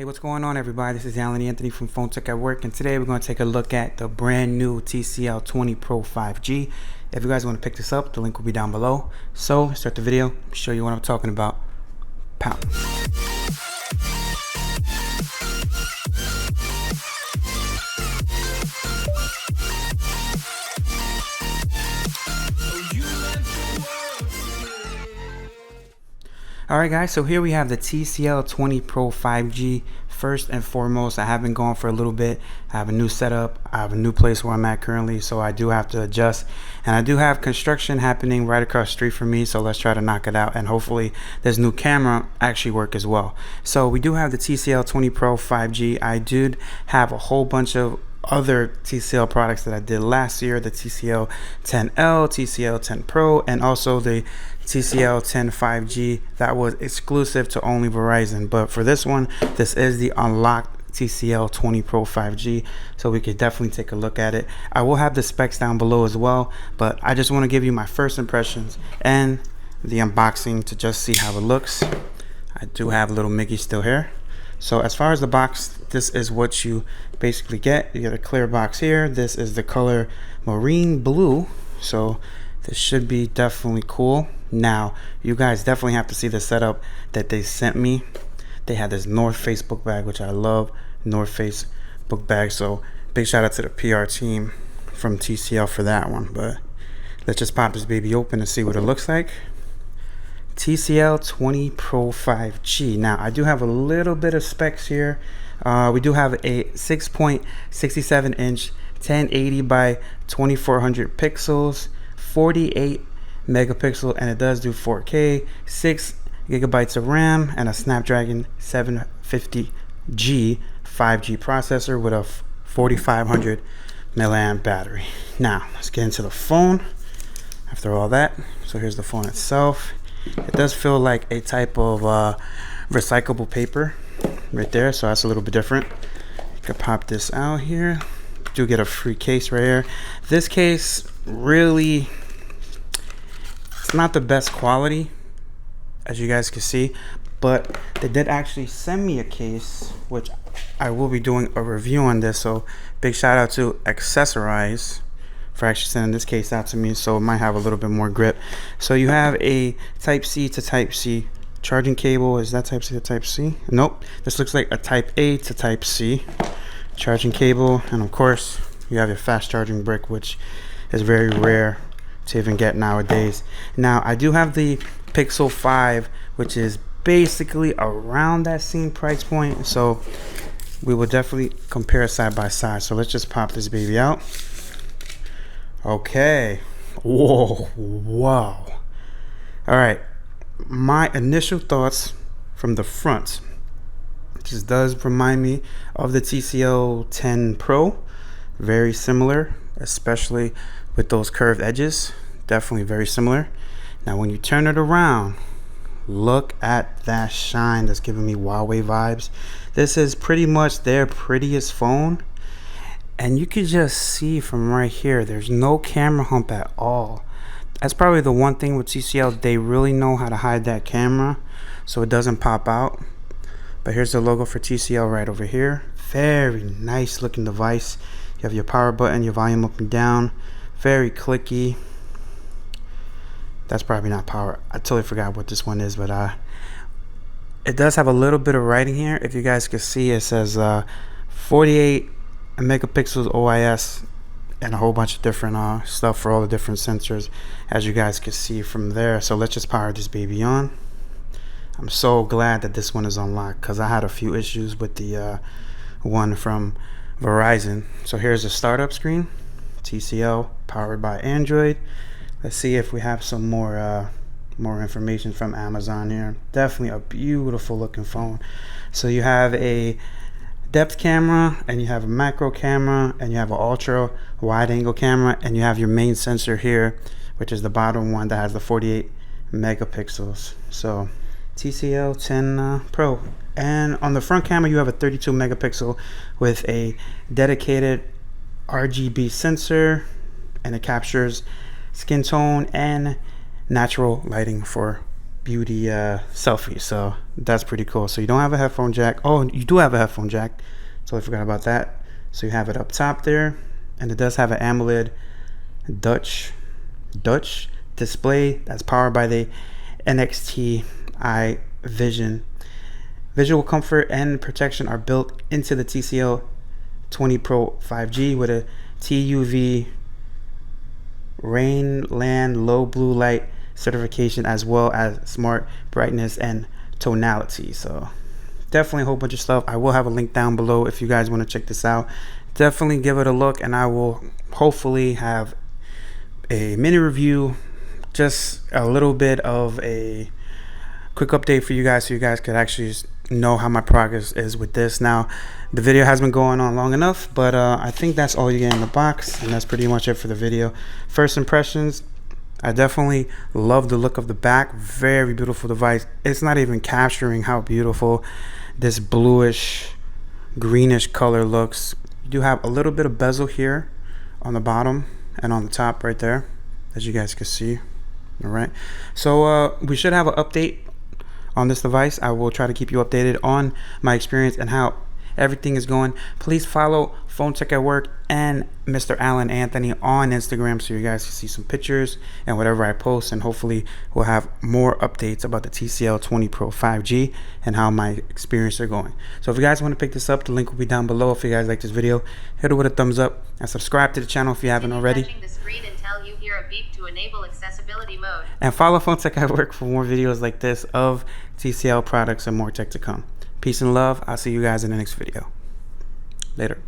Hey, what's going on, everybody? This is Alan Anthony from Phone Tech at Work, and today we're going to take a look at the brand new TCL 20 Pro 5G. If you guys want to pick this up, the link will be down below. So, let's start the video, show you what I'm talking about. Pow. Alright guys, so here we have the TCL 20 Pro 5G. First and foremost, I have been gone for a little bit. I have a new setup. I have a new place where I'm at currently, so I do have to adjust. And I do have construction happening right across the street from me, so let's try to knock it out. And hopefully this new camera actually work as well. So we do have the TCL 20 Pro 5G. I did have a whole bunch of other TCL products that I did last year, the TCL 10L, TCL 10 Pro, and also the TCL 10 5G that was exclusive to only Verizon. But for this one, this is the unlocked TCL 20 Pro 5G, so we could definitely take a look at it. I will have the specs down below as well, but I just want to give you my first impressions and the unboxing to just see how it looks. I do have little Mickey still here. So as far as the box, this is what you basically get. You get a clear box here. This is the color marine blue, so this should be definitely cool. Now you guys definitely have to see the setup that they sent me. They had this North Face book bag, which I love, North Face book bag, so big shout out to the PR team from TCL for that one. But let's just pop this baby open and see what it looks like. TCL 20 Pro 5G. Now I do have a little bit of specs here. We do have a 6.67 inch 1080 by 2400 pixels, 48 megapixel, and it does do 4K, 6 gigabytes of RAM, and a Snapdragon 750G 5G processor with a 4500 milliamp battery. Now let's get into the phone after all that. So here's the phone itself. It does feel like a type of recyclable paper right there, so that's a little bit different. You can pop this out here. You do get a free case right here. This case really, it's not the best quality, as you guys can see, but they did actually send me a case, which I will be doing a review on this. So big shout out to Accessorize for actually sending this case out to me, so it might have a little bit more grip. So you have a type C to type C charging cable. Is that type C to type C? Nope, this looks like a type A to type C charging cable. And of course you have your fast charging brick, which is very rare to even get nowadays. Now I do have the Pixel 5, which is basically around that same price point, so we will definitely compare side by side. So let's just pop this baby out. Okay. Whoa. Wow. All right. My initial thoughts from the front. This does remind me of the TCL 10 Pro. Very similar, especially with those curved edges. Definitely very similar. Now when you turn it around, look at that shine. That's giving me Huawei vibes. This is pretty much their prettiest phone. And you can just see from right here, there's no camera hump at all. That's probably the one thing with TCL. They really know how to hide that camera so it doesn't pop out. But here's the logo for TCL right over here. Very nice looking device. You have your power button, your volume up and down. Very clicky. That's probably not power. I totally forgot what this one is, but it does have a little bit of writing here. If you guys can see, it says 48 megapixels OIS and a whole bunch of different stuff for all the different sensors, as you guys can see from there. So let's just power this baby on. I'm so glad that this one is unlocked, because I had a few issues with the one from Verizon. So here's the startup screen. TCL powered by Android. Let's see if we have some more information from Amazon here. Definitely a beautiful looking phone. So you have a depth camera, and you have a macro camera, and you have an ultra wide angle camera, and you have your main sensor here, which is the bottom one that has the 48 megapixels. So TCL 10 Pro. And on the front camera you have a 32 megapixel with a dedicated RGB sensor, and it captures skin tone and natural lighting for beauty selfie. So that's pretty cool. So you don't have a headphone jack. Oh, you do have a headphone jack. So I forgot about that. So you have it up top there, and it does have an AMOLED Dutch display that's powered by the NXT Vision. Visual comfort and protection are built into the TCL 20 Pro 5G with a TUV Rainland low blue light certification, as well as smart brightness and tonality. So definitely a whole bunch of stuff. I will have a link down below if you guys want to check this out. Definitely give it a look, and I will hopefully have a mini review, just a little bit of a quick update for you guys, so you guys could actually know how my progress is with this. Now, the video has been going on long enough, but I think that's all you get in the box, and that's pretty much it for the video. First impressions, I definitely love the look of the back. Very beautiful device. It's not even capturing how beautiful this bluish greenish color looks. You do have a little bit of bezel here on the bottom and on the top right there, as you guys can see. All right, so we should have an update on this device. I will try to keep you updated on my experience and how everything is going. Please follow Phone Tech at Work and Mr. Alan Anthony on Instagram, so you guys can see some pictures and whatever I post, and hopefully we'll have more updates about the TCL 20 Pro 5G and how my experience are going. So if you guys want to pick this up, the link will be down below. If you guys like this video, hit it with a thumbs up and subscribe to the channel if you haven't already. You hear a beep to enable accessibility mode. And follow Phone Tech at Work for more videos like this of TCL products and more tech to come. Peace and love. I'll see you guys in the next video. Later.